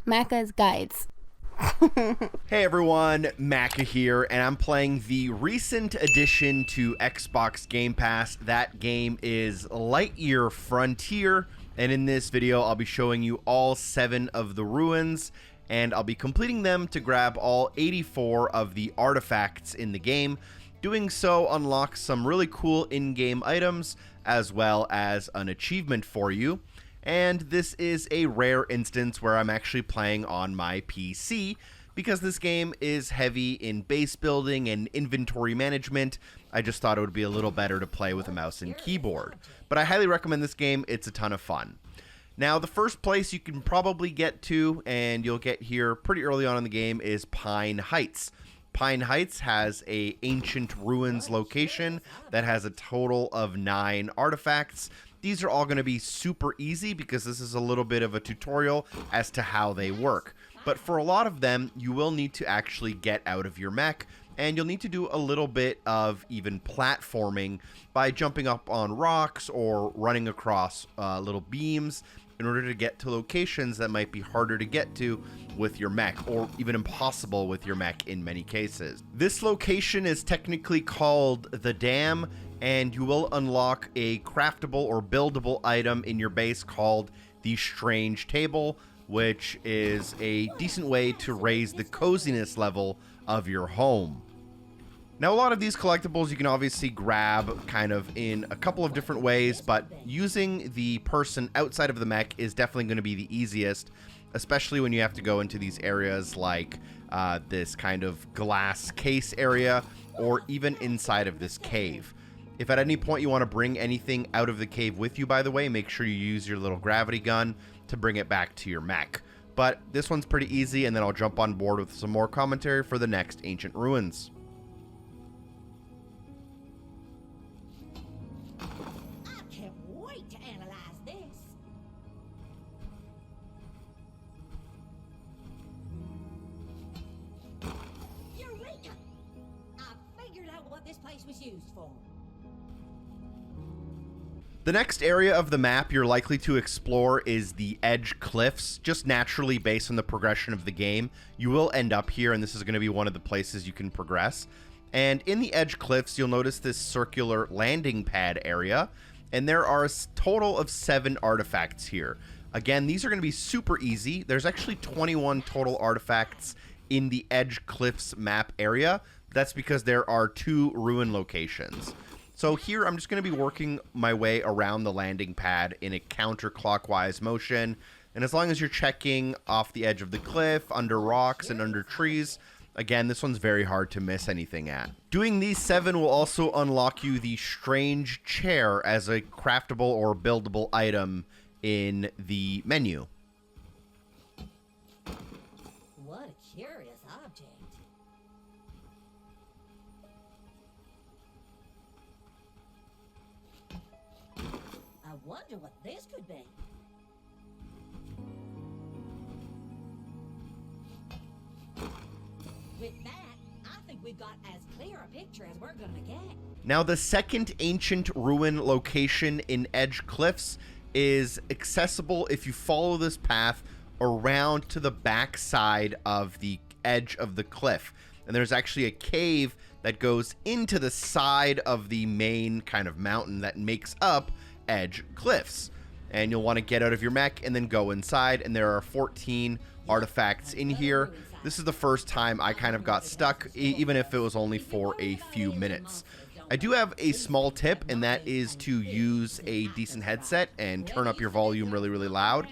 Macca's Guides. Hey everyone, Macca here, and I'm playing the recent addition to Xbox Game Pass. That game is Lightyear Frontier, and in this video I'll be showing you all 7 of the ruins, and I'll be completing them to grab all 84 of the artifacts in the game. Doing so unlocks some really cool in-game items, as well as an achievement for you. And this is a rare instance where I'm actually playing on my PC, because this game is heavy in base building and inventory management. I just thought it would be a little better to play with a mouse and keyboard. But I highly recommend this game. It's a ton of fun. Now, the first place you can probably get to, and you'll get here pretty early on in the game, is Pine Heights. Pine Heights has a ancient ruins location that has a total of 9 artifacts. These are all going to be super easy because this is a little bit of a tutorial as to how they work. But for a lot of them, you will need to actually get out of your mech, and you'll need to do a little bit of even platforming by jumping up on rocks or running across little beams in order to get to locations that might be harder to get to with your mech, or even impossible with your mech in many cases. This location is technically called the Dam, and you will unlock a craftable or buildable item in your base called the Strange Table, which is a decent way to raise the coziness level of your home. Now, a lot of these collectibles you can obviously grab kind of in a couple of different ways, but using the person outside of the mech is definitely going to be the easiest, especially when you have to go into these areas like this kind of glass case area, or even inside of this cave. If at any point you want to bring anything out of the cave with you, by the way, make sure you use your little gravity gun to bring it back to your mech. But this one's pretty easy, and then I'll jump on board with some more commentary for the next ancient ruins. The next area of the map you're likely to explore is the Edge Cliffs. Just naturally, based on the progression of the game, you will end up here, and this is going to be one of the places you can progress. And in the Edge Cliffs, you'll notice this circular landing pad area, and there are a total of 7 artifacts here. Again, these are going to be super easy. There's actually 21 total artifacts in the Edge Cliffs map area. That's because there are 2 ruin locations. So here I'm just going to be working my way around the landing pad in a counterclockwise motion, and as long as you're checking off the edge of the cliff, under rocks, and under trees, again, this one's very hard to miss anything at. Doing these 7 will also unlock you the Strange Chair as a craftable or buildable item in the menu. What a curious object. I wonder what this could be. With that, I think we've got as clear a picture as we're gonna get. Now, the second ancient ruin location in Edge Cliffs is accessible if you follow this path around to the back side of the edge of the cliff. And there's actually a cave that goes into the side of the main kind of mountain that makes up Edge Cliffs, and you'll want to get out of your mech and then go inside, and there are 14 artifacts in here. This is the first time I kind of got stuck, even if it was only for a few minutes. I do have a small tip, and that is to use a decent headset and turn up your volume really, really loud.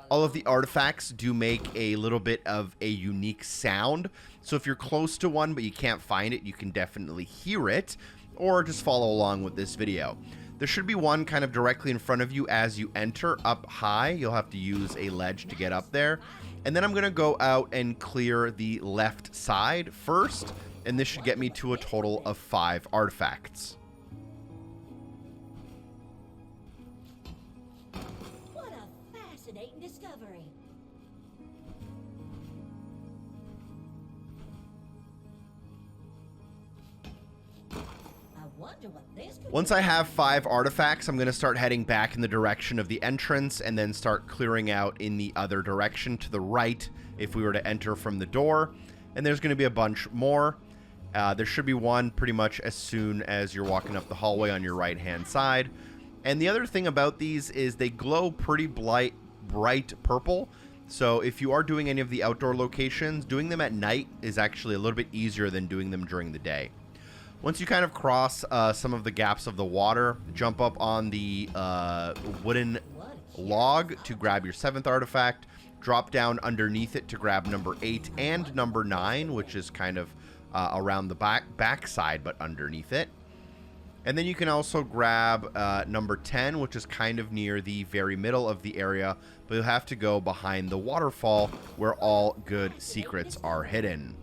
All of the artifacts do make a little bit of a unique sound, so if you're close to one but you can't find it, you can definitely hear it, or just follow along with this video. There should be one kind of directly in front of you as you enter up high. You'll have to use a ledge to get up there. And then I'm going to go out and clear the left side first, and this should get me to a total of 5 artifacts. What a fascinating discovery. I wonder wonder what this could Once I have 5 artifacts, I'm going to start heading back in the direction of the entrance and then start clearing out in the other direction to the right if we were to enter from the door. And there's going to be a bunch more. There should be one pretty much as soon as you're walking up the hallway on your right-hand side. And the other thing about these is they glow pretty bright purple. So if you are doing any of the outdoor locations, doing them at night is actually a little bit easier than doing them during the day. Once you kind of cross some of the gaps of the water, jump up on the wooden log to grab your 7th artifact, drop down underneath it to grab number 8 and number 9, which is kind of around the back side but underneath it. And then you can also grab number 10, which is kind of near the very middle of the area, but you'll have to go behind the waterfall where all good secrets are hidden.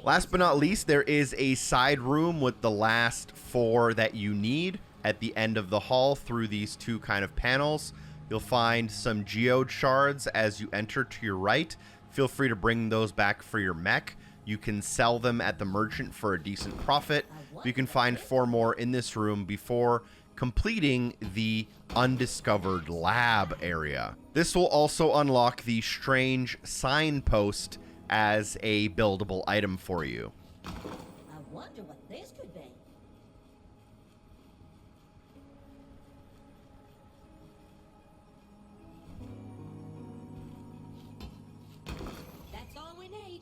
Last but not least, there is a side room with the last 4 that you need at the end of the hall through these 2 kind of panels. You'll find some geode shards as you enter to your right. Feel free to bring those back for your mech. You can sell them at the merchant for a decent profit. You can find 4 more in this room before completing the undiscovered lab area. This will also unlock the strange signpost as a buildable item for you. I wonder what this could be. That's all we need.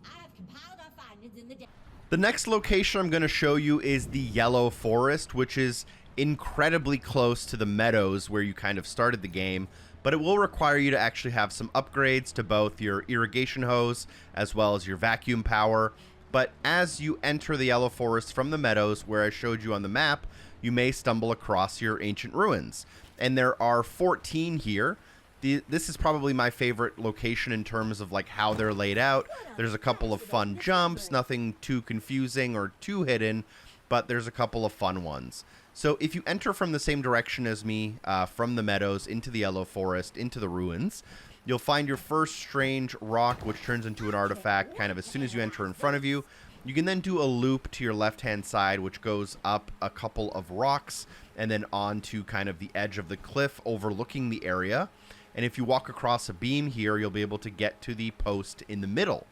I have compiled our findings in the day. The next location I'm going to show you is the Yellow Forest, which is incredibly close to the meadows where you kind of started the game, but it will require you to actually have some upgrades to both your irrigation hose as well as your vacuum power. But as you enter the Yellow Forest from the meadows where I showed you on the map, you may stumble across your ancient ruins. And there are 14 here. This is probably my favorite location in terms of like how they're laid out. There's a couple of fun jumps, nothing too confusing or too hidden, but there's a couple of fun ones. So if you enter from the same direction as me, from the meadows into the Yellow Forest, into the ruins, you'll find your first strange rock, which turns into an artifact kind of as soon as you enter in front of you. You can then do a loop to your left-hand side, which goes up a couple of rocks and then onto kind of the edge of the cliff overlooking the area. And if you walk across a beam here, you'll be able to get to the post in the middle.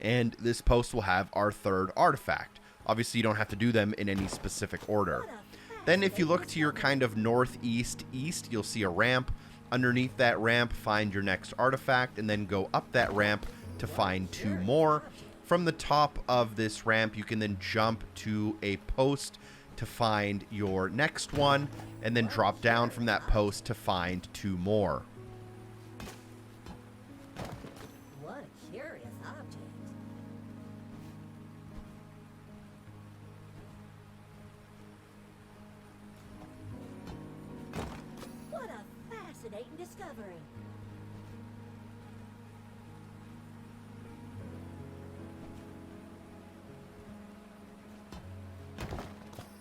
And this post will have our 3rd artifact. Obviously, you don't have to do them in any specific order. Then if you look to your kind of northeast east, you'll see a ramp. Underneath that ramp, find your next artifact, and then go up that ramp to find 2 more. From the top of this ramp, you can then jump to a post to find your next one, and then drop down from that post to find 2 more. What a curious object. What a fascinating discovery.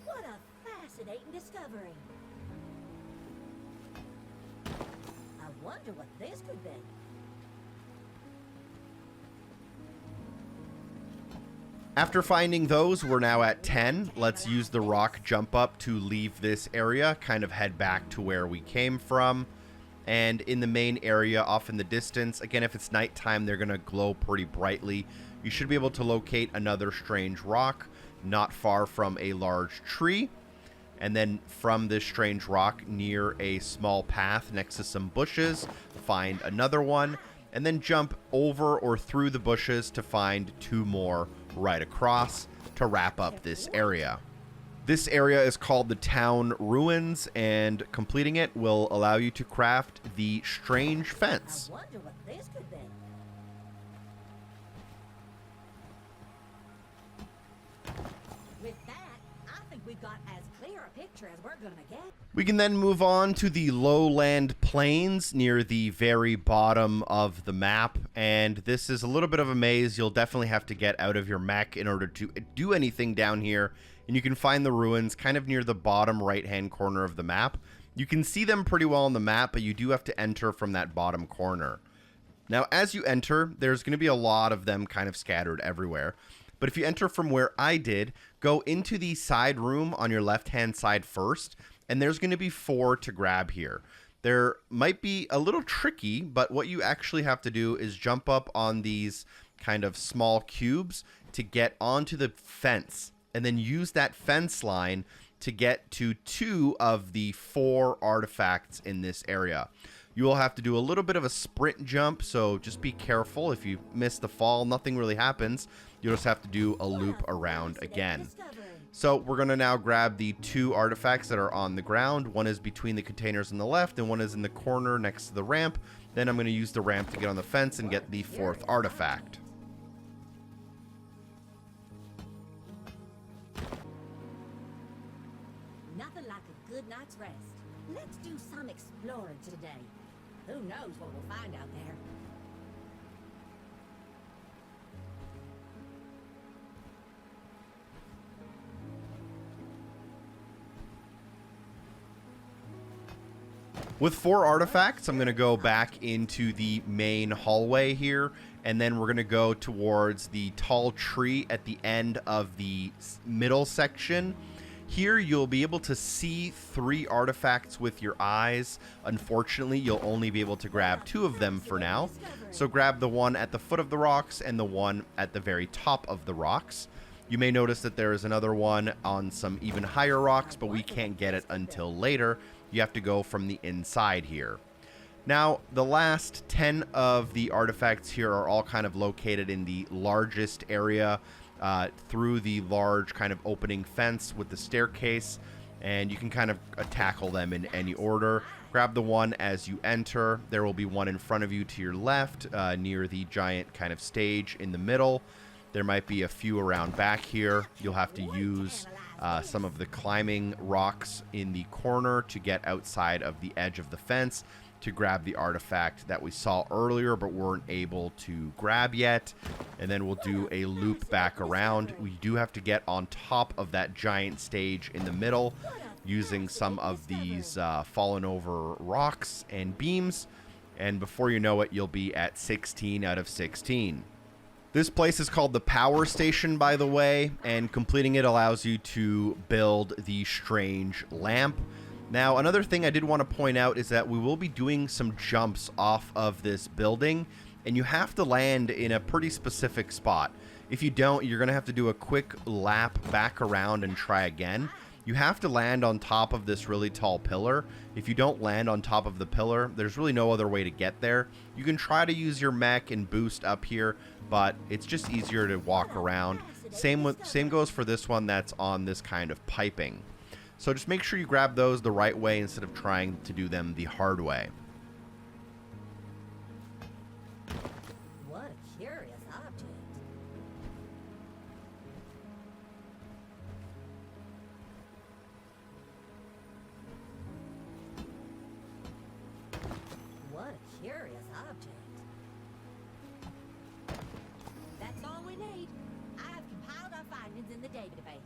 What a fascinating discovery. I wonder what this could be. After finding those, we're now at 10. Let's use the rock jump up to leave this area, kind of head back to where we came from. And in the main area off in the distance, again, if it's nighttime, they're going to glow pretty brightly. You should be able to locate another strange rock not far from a large tree. And then from this strange rock near a small path next to some bushes, find another one. And then jump over or through the bushes to find 2 more right across to wrap up this area. This area is called the Town Ruins, and completing it will allow you to craft the strange fence. I wonder what this could be. With that, I think we've got as clear a picture as we're gonna get. We can then move on to the Lowland Plains near the very bottom of the map, and this is a little bit of a maze. You'll definitely have to get out of your mech in order to do anything down here, and you can find the ruins kind of near the bottom right-hand corner of the map. You can see them pretty well on the map, but you do have to enter from that bottom corner. Now, as you enter, there's going to be a lot of them kind of scattered everywhere. But if you enter from where I did, go into the side room on your left-hand side first, and there's going to be 4 to grab here. There might be a little tricky, but what you actually have to do is jump up on these kind of small cubes to get onto the fence, and then use that fence line to get to 2 of the 4 artifacts in this area. You will have to do a little bit of a sprint jump, so just be careful. If you miss the fall, nothing really happens. You'll just have to do a loop around again. So we're going to now grab the 2 artifacts that are on the ground. One is between the containers on the left, and one is in the corner next to the ramp. Then I'm going to use the ramp to get on the fence and get the 4th artifact. Nothing like a good night's rest. Let's do some exploring today. Who knows what we'll find out there? With 4 artifacts, I'm going to go back into the main hallway here, and then we're going to go towards the tall tree at the end of the middle section. Here, you'll be able to see 3 artifacts with your eyes. Unfortunately, you'll only be able to grab 2 of them for now. So grab the one at the foot of the rocks and the one at the very top of the rocks. You may notice that there is another one on some even higher rocks, but we can't get it until later. You have to go from the inside here. Now, the last 10 of the artifacts here are all kind of located in the largest area through the large kind of opening fence with the staircase, and you can kind of tackle them in any order. Grab the one as you enter. There will be one in front of you to your left near the giant kind of stage in the middle. There might be a few around back here. You'll have to use some of the climbing rocks in the corner to get outside of the edge of the fence to grab the artifact that we saw earlier but weren't able to grab yet. And then we'll do a loop back around. We do have to get on top of that giant stage in the middle using some of these fallen over rocks and beams. And before you know it, you'll be at 16 out of 16. This place is called the Power Station, by the way, and completing it allows you to build the strange lamp. Now, another thing I did want to point out is that we will be doing some jumps off of this building, and you have to land in a pretty specific spot. If you don't, you're going to have to do a quick lap back around and try again. You have to land on top of this really tall pillar. If you don't land on top of the pillar, there's really no other way to get there. You can try to use your mech and boost up here, but it's just easier to walk around. Same goes for this one that's on this kind of piping. So just make sure you grab those the right way instead of trying to do them the hard way. What a curious object. What a curious object. That's all we need. I have compiled our findings in the database.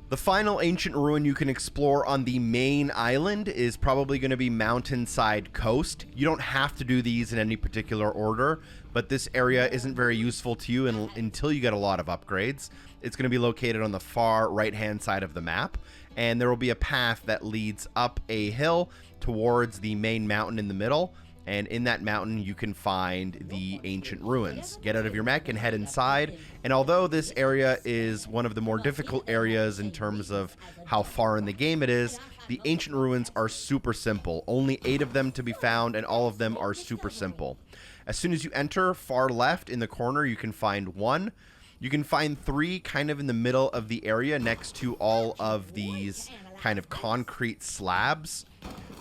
The final ancient ruin you can explore on the main island is probably going to be Mountainside Coast. You don't have to do these in any particular order, but this area isn't very useful to you until you get a lot of upgrades. It's going to be located on the far right-hand side of the map, and there will be a path that leads up a hill towards the main mountain in the middle. And in that mountain, you can find the ancient ruins. Get out of your mech and head inside. And although this area is one of the more difficult areas in terms of how far in the game it is, the ancient ruins are super simple. Only 8 of them to be found, and all of them are super simple. As soon as you enter, far left in the corner, you can find 1. You can find 3 kind of in the middle of the area next to all of these kind of concrete slabs.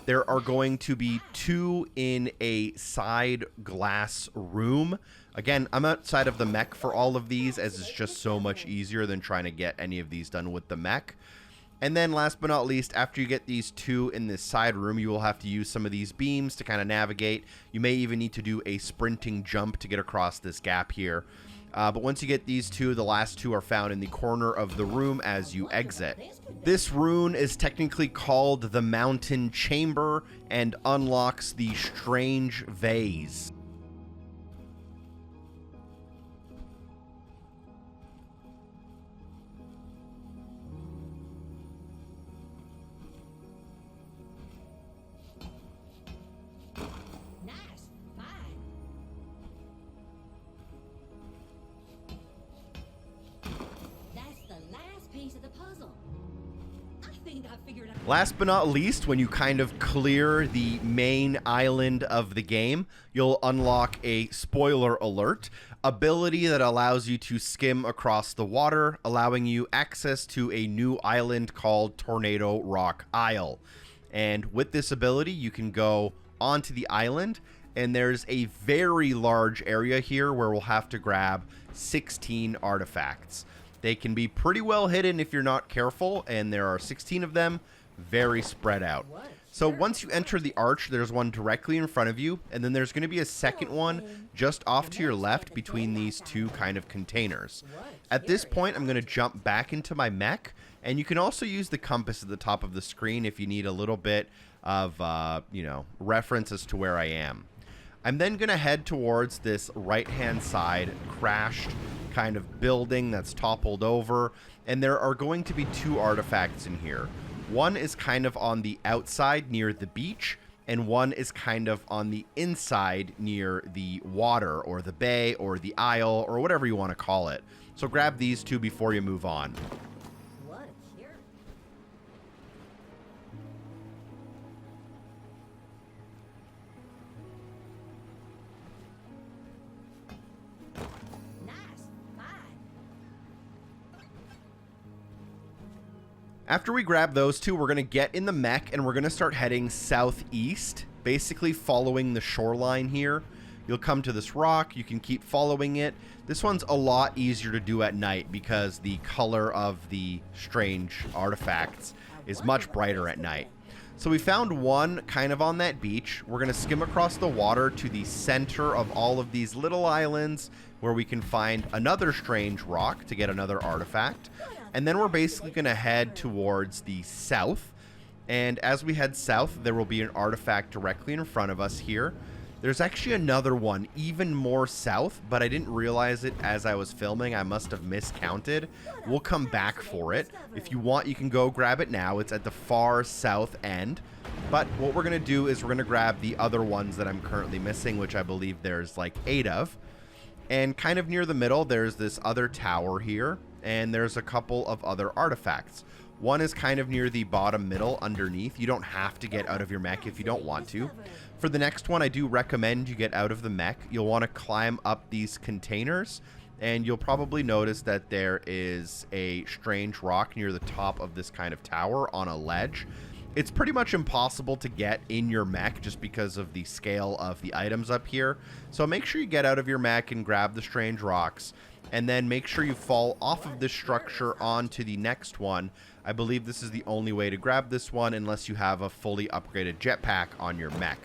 There are going to be 2 in a side glass room. Again, I'm outside of the mech for all of these, as it's just so much easier than trying to get any of these done with the mech. And then last but not least, after you get these 2 in this side room, you will have to use some of these beams to kind of navigate. You may even need to do a sprinting jump to get across this gap here. But once you get these 2, the last 2 are found in the corner of the room as you exit. This rune is technically called the Mountain Chamber and unlocks the strange vase. Nice. Fine. That's the last piece of the puzzle. I think I figured out. Last but not least, when you kind of clear the main island of the game, you'll unlock a spoiler alert ability that allows you to skim across the water, allowing you access to a new island called Tornado Rock Isle. And with this ability, you can go onto the island, and there's a very large area here where we'll have to grab 16 artifacts. They can be pretty well hidden if you're not careful, and there are 16 of them, very spread out. So once you enter the arch, there's one directly in front of you, and then there's going to be a second one just off to your left between these 2 kind of containers. At this point, I'm going to jump back into my mech, and you can also use the compass at the top of the screen if you need a little bit of, reference as to where I am. I'm then going to head towards this right-hand side crashed kind of building that's toppled over, and there are going to be 2 artifacts in here. One is kind of on the outside near the beach, and one is kind of on the inside near the water or the bay or the isle or whatever you want to call it. So grab these 2 before you move on. What a cure. Nice. Fine. After we grab those 2, we're going to get in the mech and we're going to start heading southeast, basically following the shoreline here. You'll come to this rock, you can keep following it. This one's a lot easier to do at night because the color of the strange artifacts is much brighter at night. So we found one kind of on that beach. We're going to skim across the water to the center of all of these little islands where we can find another strange rock to get another artifact. And then we're basically going to head towards the south. And as we head south, there will be an artifact directly in front of us here. There's actually another one even more south, but I didn't realize it as I was filming. I must have miscounted. We'll come back for it. If you want, you can go grab it now. It's at the far south end. But what we're going to do is we're going to grab the other ones that I'm currently missing, which I believe there's like 8 of. And kind of near the middle, there's this other tower here, and there's a couple of other artifacts. One is kind of near the bottom middle underneath. You don't have to get out of your mech if you don't want to. For the next one, I do recommend you get out of the mech. You'll want to climb up these containers, and you'll probably notice that there is a strange rock near the top of this kind of tower on a ledge. It's pretty much impossible to get in your mech just because of the scale of the items up here. So make sure you get out of your mech and grab the strange rocks, and then make sure you fall off of this structure onto the next one. I believe this is the only way to grab this one unless you have a fully upgraded jetpack on your mech.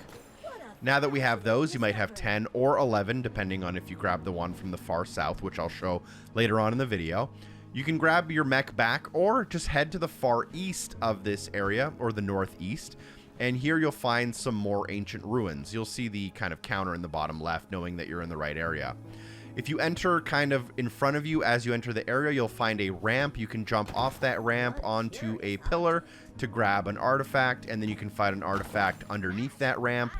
Now that we have those, you might have 10 or 11, depending on if you grab the one from the far south, which I'll show later on in the video. You can grab your mech back or just head to the far east of this area, or the northeast, and here you'll find some more ancient ruins. You'll see the kind of counter in the bottom left, knowing that you're in the right area. If you enter kind of in front of you as you enter the area, you'll find a ramp. You can jump off that ramp onto a pillar to grab an artifact, and then you can find an artifact underneath that ramp.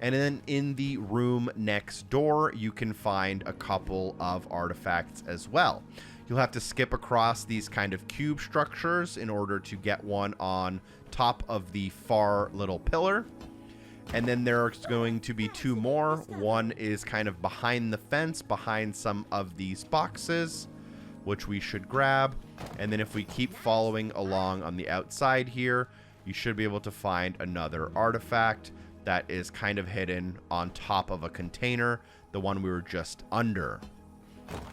And then in the room next door, you can find a couple of artifacts as well. You'll have to skip across these kind of cube structures in order to get one on top of the far little pillar. And then there's going to be 2 more. One is kind of behind the fence, behind some of these boxes, which we should grab. And then if we keep following along on the outside here, you should be able to find another artifact that is kind of hidden on top of a container, the one we were just under.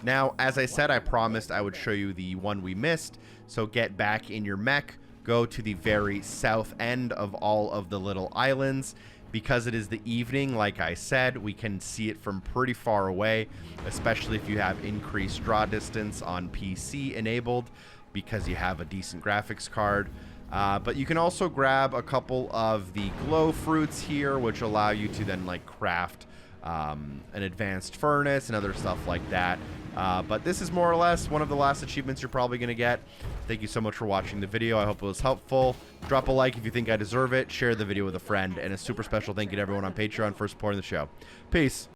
Now, as I said, I promised I would show you the one we missed, so get back in your mech, go to the very south end of all of the little islands. Because it is the evening, like I said, we can see it from pretty far away, especially if you have increased draw distance on PC enabled, because you have a decent graphics card. But you can also grab a couple of the glow fruits here, which allow you to then like craft an advanced furnace and other stuff like that. But this is more or less one of the last achievements you're probably going to get. Thank you so much for watching the video. I hope it was helpful. Drop a like if you think I deserve it. Share the video with a friend. And a super special thank you to everyone on Patreon for supporting the show. Peace.